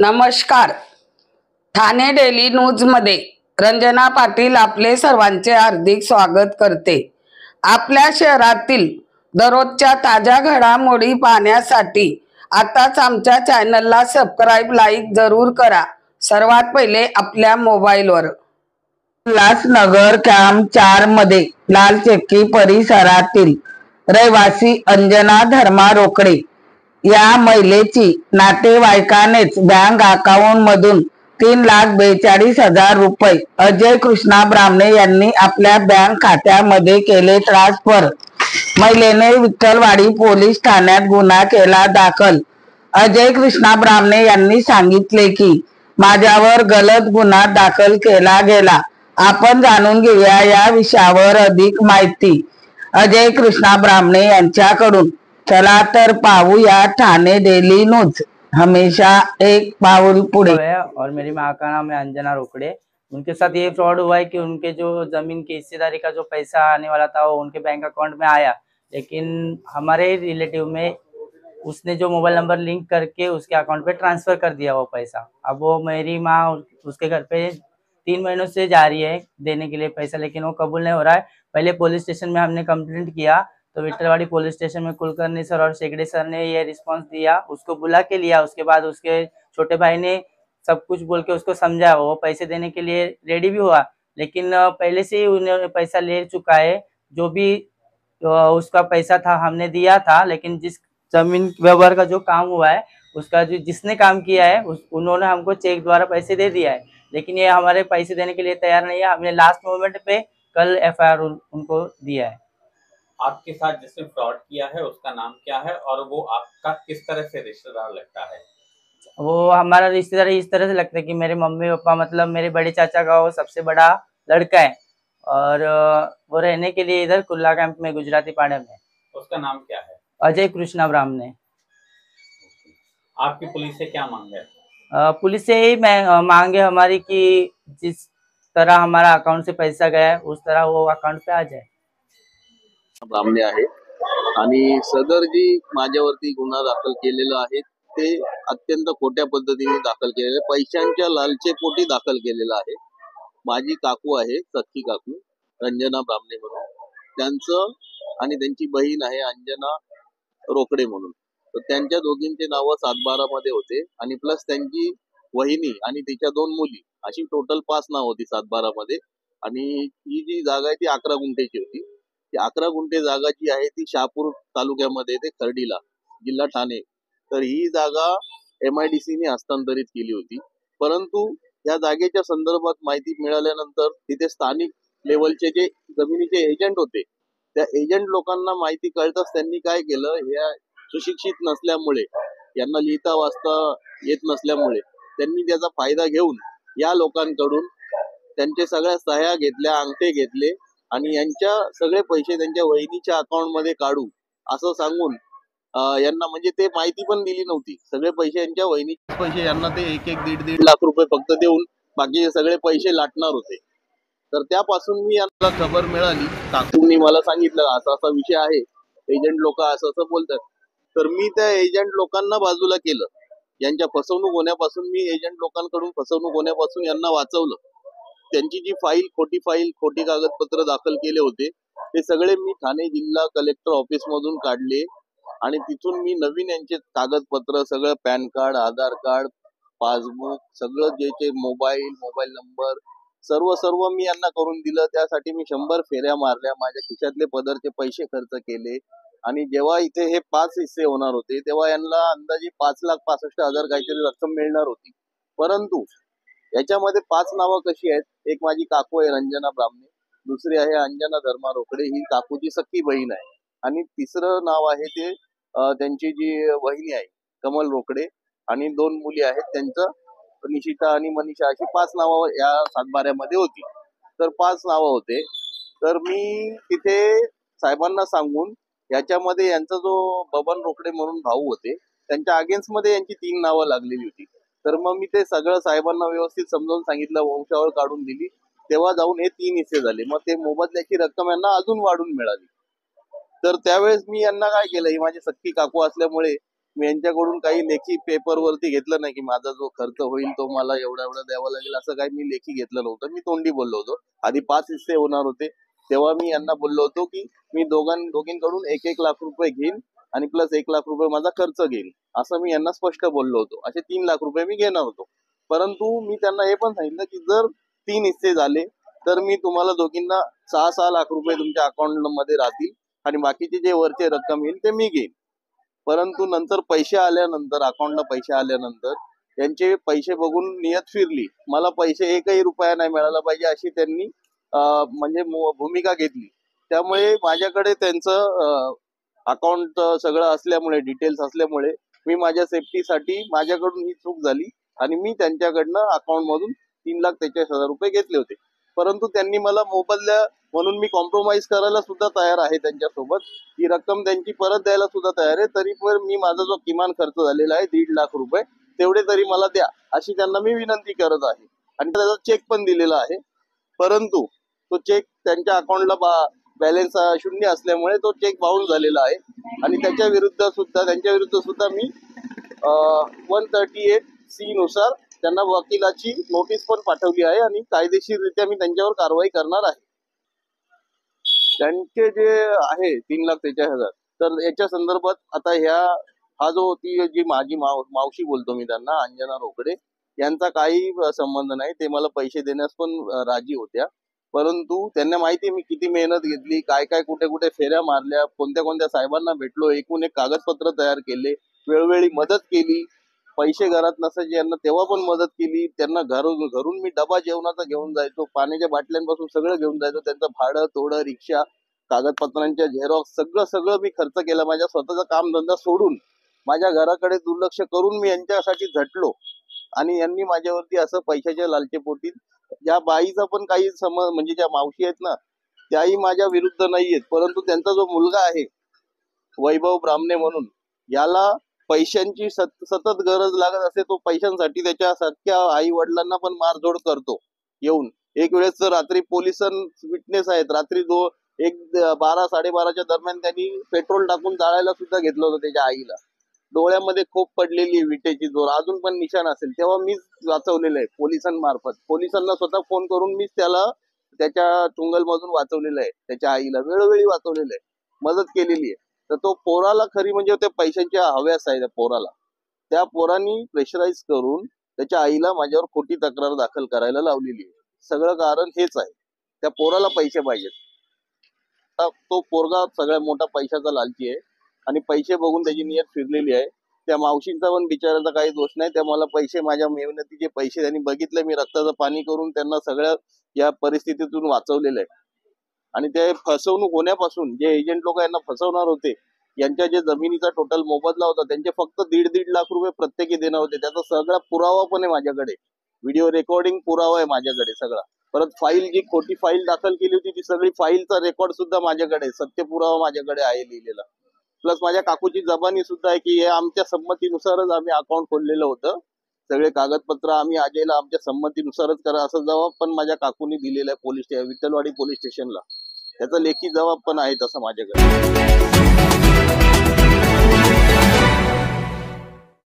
नमस्कार. Thane daily news मध्ये रंजना पाटील आपले सर्वांचे हार्दिक स्वागत करते. आपल्या शहरातील दररोजच्या ताज्या घडामोडी पाहण्यासाठी आताच आमच्या चॅनलला सबस्क्राइब लाईक जरूर करा. सर्वात पहिले आपल्या मोबाईलवर उल्हासनगर कॅम्प 4 मध्ये लालचक्की परिसरातील रहिवासी अंजना धर्मा रोकडे या महिलेची नातेवाईकानेच बँक अकाउंट मधून 3,42,000 रुपये अजय कृष्णा ब्राह्मणे यांनी आपल्या बँक खात्यामध्ये केले ट्रान्सफर. महिलेने विठ्ठलवाडी पोलीस ठाण्यात गुन्हा केला दाखल. अजय कृष्णा ब्राह्मणे यांनी सांगितले की माझ्यावर गलत गुन्हा दाखल केला गेला. आपण जाणून घेऊया या विषयावर अधिक माहिती अजय कृष्णा ब्राह्मणे यांच्याकडून. चला तर पाहूया ठाणे डेली न्यूज, हमेशा एक पाऊल पुढे. और मेरी माँ का नाम है अंजना रोकड़े। उनके साथ ये फ्रॉड हुआ है कि उनके जो जमीन की हिस्सेदारी का जो पैसा आने वाला था वो उनके बैंक अकाउंट में आया, लेकिन हमारे रिलेटिव में उसने जो मोबाइल नंबर लिंक करके उसके अकाउंट पे ट्रांसफर कर दिया वो पैसा। अब वो मेरी माँ उसके घर पे 3 महीनों से जा रही है देने के लिए पैसा, लेकिन वो कबूल नहीं हो रहा है। पहले पुलिस स्टेशन में हमने कंप्लेंट किया तो विठलवाड़ी पुलिस स्टेशन में कुलकर्णी सर और शेगड़े सर ने ये रिस्पांस दिया, उसको बुला के लिया। उसके बाद उसके छोटे भाई ने सब कुछ बोल के उसको समझा, वो पैसे देने के लिए रेडी भी हुआ, लेकिन पहले से ही उन्होंने पैसा ले चुका है। जो भी उसका पैसा था हमने दिया था, लेकिन जिस जमीन व्यवहार का जो काम हुआ है उसका जो जिसने काम किया है उन्होंने हमको चेक द्वारा पैसे दे दिया है, लेकिन ये हमारे पैसे देने के लिए तैयार नहीं है। हमने लास्ट मोमेंट पे कल FIR उनको दिया है। आपके साथ जिसने फ्रॉड किया है उसका नाम क्या है और वो आपका किस तरह से रिश्तेदार लगता है? वो हमारा रिश्तेदार इस तरह से लगता है कि मेरे मम्मी पापा, मतलब मेरे बड़े चाचा का वो सबसे बड़ा लड़का है, और वो रहने के लिए इधर कुल्ला कैंप में गुजराती पाड़े में। उसका नाम क्या है? अजय कृष्णा ब्राह्मणे। आपकी पुलिस से क्या मांग है? पुलिस से ही मांगे हमारी कि जिस तरह हमारा अकाउंट से पैसा गया है उस तरह वो अकाउंट पे आ जाए। ब्राह्मणे आहे आणि सदर जी माझ्यावरती गुन्हा दाखल केलेला आहे ते अत्यंत खोट्या पद्धतीने दाखल केलेलं आहे, पैशांच्या लालचेपोटी दाखल केलेलं आहे। माझी काकू आहे, सख्खी काकू रंजना ब्राह्मणे म्हणून, त्यांचं आणि त्यांची बहीण आहे अंजना रोकडे म्हणून, तर त्यांच्या दोघींचे नाव 7/12 मध्ये होते आणि प्लस त्यांची वहिनी आणि तिच्या 2 मुली, अशी टोटल 5 नाव होती 7/12 मध्ये। आणि ही जी जागा आहे ती 11 गुंठेची होती। ती 11 गुंठे जागा जी आहे ती शहापूर तालुक्यामध्ये ते खर्डीला, जिल्हा ठाणे, तर ही जागा MIDC ने हस्तांतरित केली होती। परंतु या जागेच्या संदर्भात माहिती मिळाल्यानंतर तिथे स्थानिक लेवलचे जे जमिनीचे एजंट होते, त्या एजंट लोकांना माहिती कळताच त्यांनी काय केलं, ह्या सुशिक्षित नसल्यामुळे, यांना लिहिता वाचता येत नसल्यामुळे त्यांनी त्याचा फायदा घेऊन या लोकांकडून त्यांचे सगळ्या सह्या घेतल्या, अंगठे घेतले आणि यांच्या सगळे पैसे त्यांच्या वहिनीच्या अकाउंट मध्ये काढू असं सांगून यांना, म्हणजे ते माहिती पण दिली नव्हती, सगळे पैसे यांच्या वहिनीचे पैसे यांना ते 1-1, 1.5 लाख रुपये फक्त देऊन बाकीचे सगळे पैसे लाटणार होते। तर त्यापासून मी यांना खबर मिळाली, काकूंनी मला सांगितलं असा असा विषय आहे, एजंट लोक असं असं बोलतात। तर मी त्या एजंट लोकांना बाजूला केलं, यांच्या फसवणूक होण्यापासून, मी एजंट लोकांकडून फसवणूक होण्यापासून यांना वाचवलं। त्यांची जी खोटी कागदपत्र दाखल केले होते ते सगळे मी ठाणे जिल्हा कलेक्टर ऑफिस मधून काढले आणि तिथून मी नवीन यांचे कागदपत्र सगळं, पॅन कार्ड, आधार कार्ड, पासबुक, सगळं जे मोबाईल नंबर सर्व मी यांना करून दिलं। त्यासाठी मी 100 फेऱ्या मारल्या, माझ्या खिशातले पदरचे पैसे खर्च केले आणि जेव्हा इथे हे 5 हिस्से होणार होते तेव्हा यांना अंदाजे 5,65,000 काहीतरी रक्कम मिळणार होती। परंतु याच्यामध्ये 5 नावं कशी आहेत, एक माझी काकू आहे रंजना ब्राह्मणे, दुसरी आहे अंजना धर्मा रोकडे, ही काकूची सख्खी बहीण आहे, आणि तिसरं नाव आहे ते त्यांची जी वहिनी आहे कमल रोकडे, आणि 2 मुली आहेत त्यांचं निशिता आणि मनीषा, अशी 5 नावं या 7/12 मध्ये होती। तर 5 नावं होते। तर मी तिथे साहेबांना सांगून याच्यामध्ये यांचा जो बबन रोकडे म्हणून भाऊ होते त्यांच्या अगेन्स्ट मध्ये यांची 3 नावं लागलेली होती। तर मग मी ते सगळं साहेबांना व्यवस्थित समजावून सांगितलं, वंशावळ काढून दिली, तेव्हा जाऊन हे 3 हिस्से झाले। मग ते मोबदल्याची रक्कम यांना अजून वाढून मिळाली। तर त्यावेळेस मी यांना काय केलं, ही माझी सख्खी काकू असल्यामुळे मी यांच्याकडून काही लेखी पेपरवरती घेतलं नाही की माझा जो खर्च होईल तो मला एवढा एवढा द्यावा लागेल, असं काही मी लेखी घेतलं नव्हतं. मी तोंडी बोललो होतो. आधी 5 हिस्से होणार होते, तेव्हा मी यांना बोललो होतो की मी दोघींकडून 1-1 लाख रुपये घेईन आणि प्लस 1 लाख रुपये माझा खर्च घेईन, असं मी यांना स्पष्ट बोललो होतो. असे 3 लाख रुपये मी घेणार होतो. परंतु मी त्यांना हे पण सांगितलं की जर 3 हिस्से झाले तर मी तुम्हाला दोघींना 6-6 लाख रुपये तुमच्या अकाउंट मध्ये राहतील आणि बाकीचे जे वरचे रक्कम येईल ते मी घेईन. परंतु नंतर पैसे आल्यानंतर, अकाउंटला पैसे आल्यानंतर त्यांचे पैसे बघून नियत फिरली. मला पैसे 1ही रुपया नाही मिळाला पाहिजे अशी त्यांनी म्हणजे भूमिका घेतली. त्यामुळे माझ्याकडे त्यांचं अकाउंट सगळं असल्यामुळे, डिटेल्स असल्यामुळे मी माझ्या सेफ्टीसाठी माझ्याकडून ही चूक झाली आणि मी त्यांच्याकडनं अकाउंट मधून 3,43,000 रुपये घेतले होते. परंतु त्यांनी मला मोबदला म्हणून मी कॉम्प्रोमाइज करायला सुद्धा तयार आहे त्यांच्यासोबत. ही रक्कम त्यांची परत द्यायला सुद्धा तयार आहे. तरी पण मी माझा जो किमान खर्च झालेला आहे 1.5 लाख रुपये तेवढे तरी मला द्या अशी त्यांना मी विनंती करत आहे. आणि त्याचा चेक पण दिलेला आहे. परंतु तो चेक त्यांच्या अकाउंटला बॅलन्स शून्य असल्यामुळे तो चेक बाउन्स झालेला आहे आणि त्यांच्या विरुद्ध सुद्धा मी 138C नुसार त्यांना वकिलाची नोटीस पण पाठवली आहे आणि कायदेशीररित्या मी त्यांच्यावर कारवाई करणार आहे. त्यांचे जे आहे 3,43,000 तर याच्या संदर्भात आता हा जो ती जी माझी मावशी बोलतो मी त्यांना, अंजना रोकडे, यांचा काही संबंध नाही. ते मला पैसे देण्यास पण राजी होत्या. परंतु त्यांना माहिती आहे मी किती मेहनत घेतली, काय काय कुठे कुठे फेऱ्या मारल्या, कोणत्या कोणत्या साहेबांना भेटलो, एकूण एक कागदपत्र तयार केले, वेळोवेळी मदत केली. पैसे घरात नसायचे यांना तेव्हा पण मदत केली. त्यांना घरून मी डबा जेवणाचा घेऊन जायचो, पाण्याच्या बाटल्यांपासून सगळं घेऊन जायचो. त्यांचं भाडं तोडं, रिक्षा, कागदपत्रांच्या झेरॉक्स सगळं मी खर्च केला. माझ्या स्वतःचा कामधंदा सोडून माझ्या घराकडे दुर्लक्ष करून मी यांच्यासाठी झटलो आणि यांनी माझ्यावरती असं पैशाच्या लालचेपोटी, ज्या बाईचा पण काही म्हणजे ज्या मावशी आहेत ना त्याही माझ्या विरुद्ध नाहीयेत, परंतु त्यांचा जो मुलगा आहे वैभव ब्राह्मणे म्हणून, याला पैशांची सतत गरज लागत असते. तो पैशांसाठी त्याच्या सख्या आई वडिलांना पण मारझोड करतो येऊन. एक वेळेस तर रात्री पोलिसां विटनेस आहेत, रात्री 12-12:30च्या दरम्यान त्यांनी पेट्रोल टाकून जाळायला सुद्धा घेतलं होतं त्याच्या आईला. डोळ्यामध्ये खोप पडलेली विटेची जोर, अजून पण निशाण असेल. तेव्हा मीच वाचवलेलं आहे पोलिसांमार्फत. पोलिसांना स्वतः फोन करून मीच त्याला त्याच्या चुंगल मधून वाचवलेलं आहे. त्याच्या आईला वेळोवेळी वाचवलेलं आहे, मदत केलेली आहे. तर तो पोराला खरी म्हणजे त्या पैशांच्या हव्यास आहे त्या पोराला. त्या पोरांनी प्रेशराईज करून त्याच्या आईला माझ्यावर खोटी तक्रार दाखल करायला लावलेली आहे. सगळं कारण हेच आहे, त्या पोराला पैसे पाहिजेत. तो पोरगा सगळ्यात मोठा पैशाचा लालची आहे आणि पैसे बघून त्याची नियत फिरलेली आहे. त्या मावशींचा पण बिचाराचा काही दोष नाही. त्या मला पैसे, माझ्या मेहनतीचे पैसे त्यांनी बघितले, मी रक्ताचं पाणी करून त्यांना सगळ्या या परिस्थितीतून वाचवलेलं आहे. आणि ते फसवणूक होण्यापासून जे एजंट लोक यांना फसवणार होते, यांच्या जे जमिनीचा टोटल मोबदला होता त्यांचे फक्त 1.5 लाख रुपये प्रत्येकी देणार होते. त्याचा सगळा पुरावा पण आहे माझ्याकडे, व्हिडिओ रेकॉर्डिंग पुरावा आहे माझ्याकडे सगळा. परत फाईल, जी खोटी फाईल दाखल केली होती ती सगळी फाईलचा रेकॉर्ड सुद्धा माझ्याकडे, सत्य पुरावा माझ्याकडे आहे लिहिलेला. प्लस माझ्या काकूची जबानी सुद्धा आहे की हे आमच्या संमतीनुसारच आम्ही अकाउंट खोललेलं होतं. सगळे कागदपत्र आम्ही आजेला आमच्या संमतीनुसारच करा असं जबाब पण माझ्या काकूनी दिलेला आहे विठ्ठलवाडी पोलीस स्टेशनला. त्याचा लेखी जबाब पण आहे तसं माझ्याकडे.